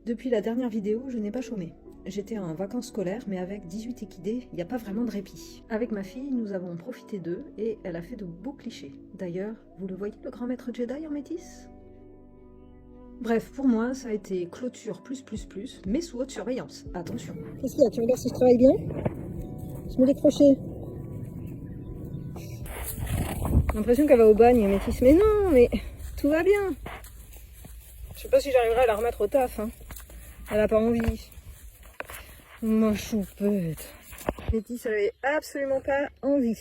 Depuis la dernière vidéo, je n'ai pas chômé. J'étais en vacances scolaires, mais avec 18 équidés, il n'y a pas vraiment de répit. Avec ma fille, nous avons profité d'eux, et elle a fait de beaux clichés. D'ailleurs, vous le voyez, le grand maître Jedi en métis? Bref, pour moi, ça a été clôture plus, mais sous haute surveillance. Attention. Qu'est-ce qu'il y a? Tu regardes si je travaille bien? Je mets les crochets. J'ai l'impression qu'elle va au bagne, métis. Mais non, mais tout va bien. Je sais pas si j'arriverai à la remettre au taf. Hein. Elle a pas envie. Ma choupette. Métis, elle avait absolument pas envie.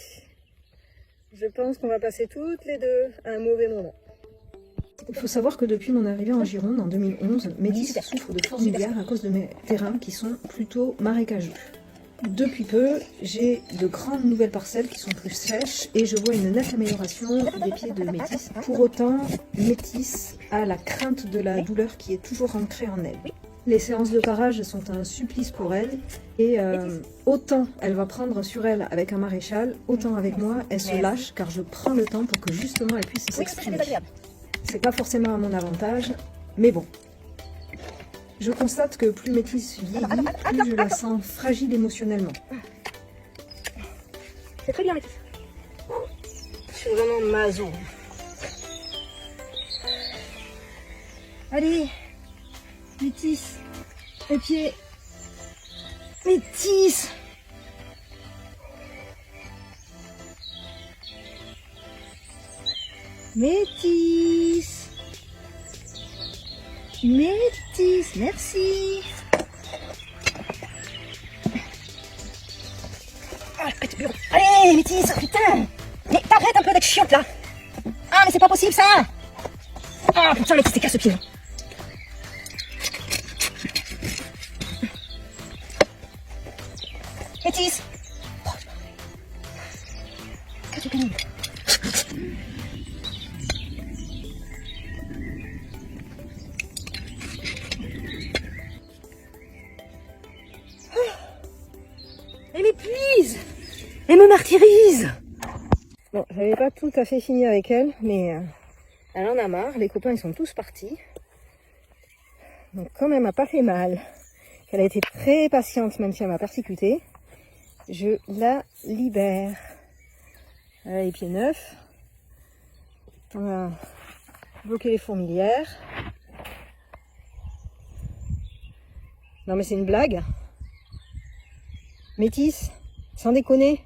Je pense qu'on va passer toutes les deux à un mauvais moment. Il faut savoir que depuis mon arrivée en Gironde en 2011, Métis souffre de fourmilières à cause de mes terrains qui sont plutôt marécageux. Depuis peu, j'ai de grandes nouvelles parcelles qui sont plus sèches et je vois une nette amélioration des pieds de Métis. Pour autant, Métis a la crainte de la douleur qui est toujours ancrée en elle. Les séances de parage sont un supplice pour elle et autant elle va prendre sur elle avec un maréchal, autant avec moi elle se lâche car je prends le temps pour que justement elle puisse s'exprimer. C'est pas forcément à mon avantage, mais bon. Je constate que plus Métis vieillit, plus je la sens fragile émotionnellement. C'est très bien, Métis. Je suis vraiment maso. Allez, Métis, les pieds. Métis. Métis. Métis, merci. Allez, Métis, putain. Mais t'arrêtes un peu d'être chiante là. Ah, mais c'est pas possible ça. Ah, putain, Métis, t'es casse-pied. Métis. Casse-pied. Elle m'épuise. Elle me martyrise. Bon, j'avais pas tout à fait fini avec elle, mais elle en a marre. Les copains, ils sont tous partis. Donc comme elle m'a pas fait mal, qu'elle a été très patiente, même si elle m'a persécutée, je la libère. Elle a les pieds neufs. On va bloquer les fourmilières. Non mais c'est une blague. Métis, sans déconner,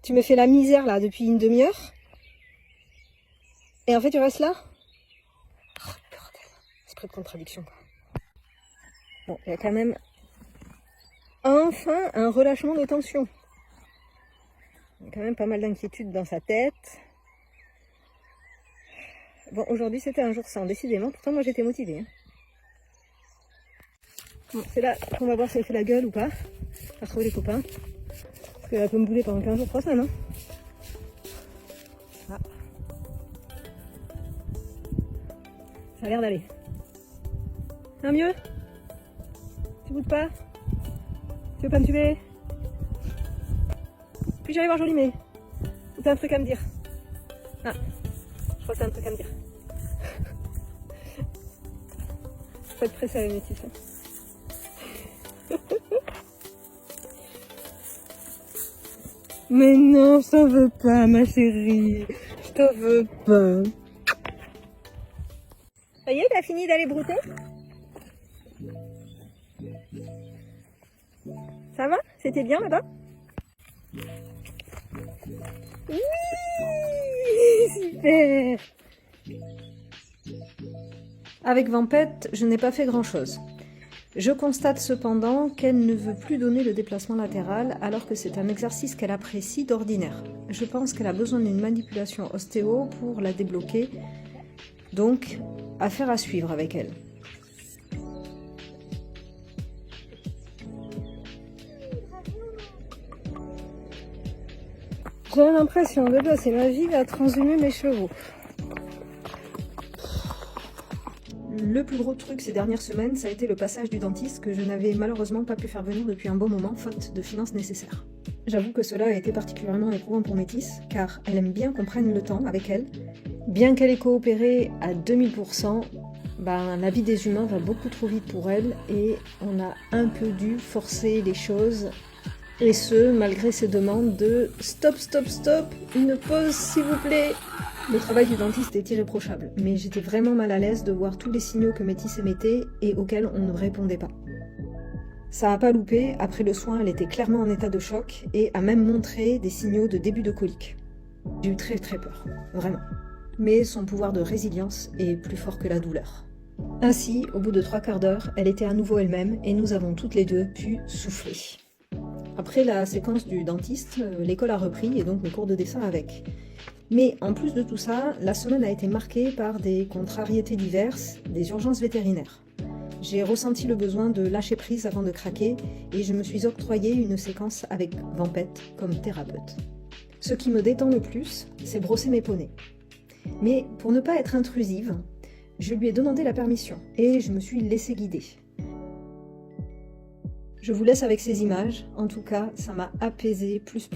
tu me fais la misère là depuis une demi-heure et en fait tu restes là? Oh bordel, esprit de contradiction quoi. Bon, il y a quand même enfin un relâchement des tensions. Il y a quand même pas mal d'inquiétude dans sa tête. Bon, aujourd'hui c'était un jour sans, décidément, pourtant moi j'étais motivée. Hein. Bon, c'est là qu'on va voir si elle fait la gueule ou pas. À retrouver les copains. Parce qu'elle peut me bouler pendant 15 jours, 3 semaines. Hein. Ah. Ça a l'air d'aller. Un mieux? Tu boudes pas? Tu veux pas me tuer? Puis j'allais voir Jolimé. Ou t'as un truc à me dire? Ah, je crois que t'as un truc à me dire. Faut être pressé à la métisse. Hein. Mais non, je t'en veux pas, ma chérie. Je t'en veux pas. Ça y est, t'as fini d'aller brouter? Ça va? C'était bien là-bas? Oui! Super! Avec Vampette, je n'ai pas fait grand-chose. Je constate cependant qu'elle ne veut plus donner le déplacement latéral alors que c'est un exercice qu'elle apprécie d'ordinaire. Je pense qu'elle a besoin d'une manipulation ostéo pour la débloquer, donc affaire à suivre avec elle. J'ai l'impression de passer ma vie à transhumer mes chevaux. Le plus gros truc ces dernières semaines, ça a été le passage du dentiste que je n'avais malheureusement pas pu faire venir depuis un bon moment, faute de finances nécessaires. J'avoue que cela a été particulièrement éprouvant pour Métis, car elle aime bien qu'on prenne le temps avec elle. Bien qu'elle ait coopéré à 2000%, la vie des humains va beaucoup trop vite pour elle et on a un peu dû forcer les choses. Et ce, malgré ses demandes de « stop, stop, stop, une pause s'il vous plaît ». Le travail du dentiste est irréprochable, mais j'étais vraiment mal à l'aise de voir tous les signaux que Métis émettait et auxquels on ne répondait pas. Ça a pas loupé, après le soin, elle était clairement en état de choc et a même montré des signaux de début de colique. J'ai eu très peur, vraiment. Mais son pouvoir de résilience est plus fort que la douleur. Ainsi, au bout de 3/4 d'heure, elle était à nouveau elle-même et nous avons toutes les deux pu souffler. Après la séquence du dentiste, l'école a repris et donc mes cours de dessin avec. Mais en plus de tout ça, la semaine a été marquée par des contrariétés diverses, des urgences vétérinaires. J'ai ressenti le besoin de lâcher prise avant de craquer et je me suis octroyé une séquence avec Vampette comme thérapeute. Ce qui me détend le plus, c'est brosser mes poneys. Mais pour ne pas être intrusive, je lui ai demandé la permission et je me suis laissée guider. Je vous laisse avec ces images, en tout cas, ça m'a apaisé plus.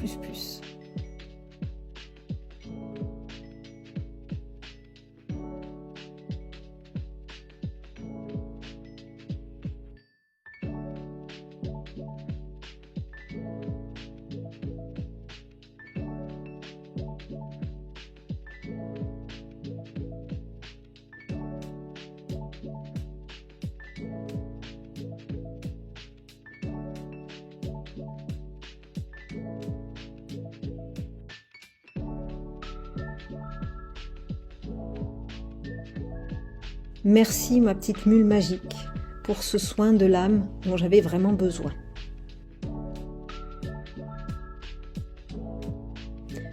Merci ma petite mule magique pour ce soin de l'âme dont j'avais vraiment besoin.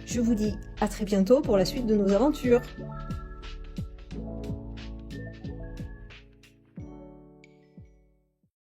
Je vous dis à très bientôt pour la suite de nos aventures.